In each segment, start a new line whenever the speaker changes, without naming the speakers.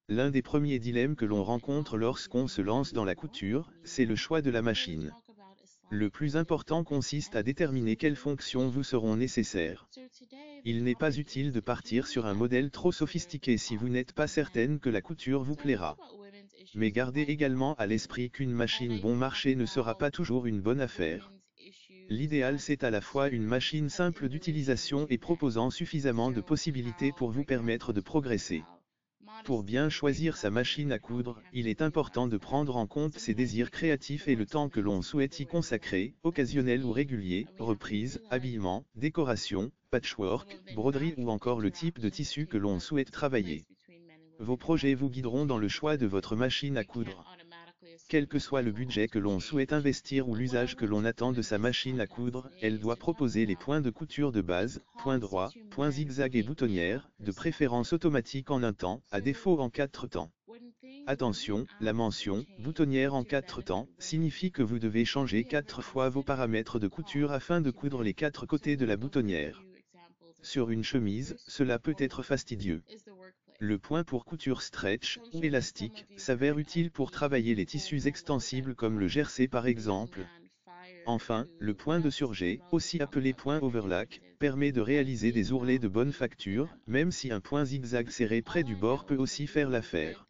L'un des premiers dilemmes que l'on rencontre lorsqu'on se lance dans la couture, c'est le choix de la machine. Le plus important consiste à déterminer quelles fonctions vous seront nécessaires. Il n'est pas utile de partir sur un modèle trop sophistiqué si vous n'êtes pas certaine que la couture vous plaira. Mais gardez également à l'esprit qu'une machine bon marché ne sera pas toujours une bonne affaire. L'idéal c'est à la fois une machine simple d'utilisation et proposant suffisamment de possibilités pour vous permettre de progresser. Pour bien choisir sa machine à coudre, il est important de prendre en compte ses désirs créatifs et le temps que l'on souhaite y consacrer, occasionnel ou régulier, reprise, habillement, décoration, patchwork, broderie ou encore le type de tissu que l'on souhaite travailler. Vos projets vous guideront dans le choix de votre machine à coudre. Quel que soit le budget que l'on souhaite investir ou l'usage que l'on attend de sa machine à coudre, elle doit proposer les points de couture de base, points droits, points zigzag et boutonnières, de préférence automatique en un temps, à défaut en 4 temps. Attention, la mention « boutonnière en 4 temps » signifie que vous devez changer 4 fois vos paramètres de couture afin de coudre les 4 côtés de la boutonnière. Sur une chemise, cela peut être fastidieux. Le point pour couture stretch ou élastique s'avère utile pour travailler les tissus extensibles comme le jersey par exemple. Enfin, le point de surjet, aussi appelé point overlock, permet de réaliser des ourlets de bonne facture, même si un point zigzag serré près du bord peut aussi faire l'affaire.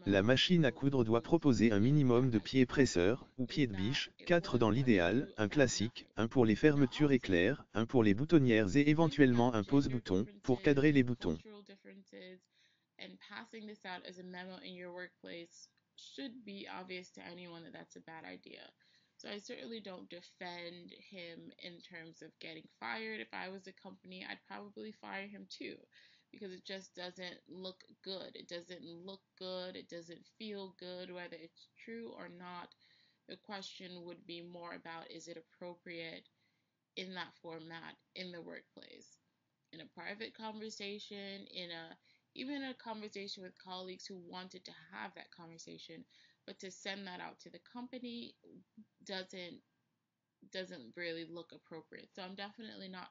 La machine à coudre doit proposer un minimum de pieds presseurs, ou pieds de biche, 4 dans l'idéal, un classique, un pour les fermetures éclairs, un pour les boutonnières et éventuellement un pose-bouton, pour cadrer les boutons.
And passing this out as a memo in your workplace should be obvious to anyone that that's a bad idea. So I certainly don't defend him in terms of getting fired. If I was a company, I'd probably fire him too, because it just doesn't look good. It doesn't look good. It doesn't feel good, whether it's true or not. The question would be more about, is it appropriate in that format in the workplace? In a private conversation, even a conversation with colleagues who wanted to have that conversation, but to send that out to the company doesn't really look appropriate. So I'm definitely not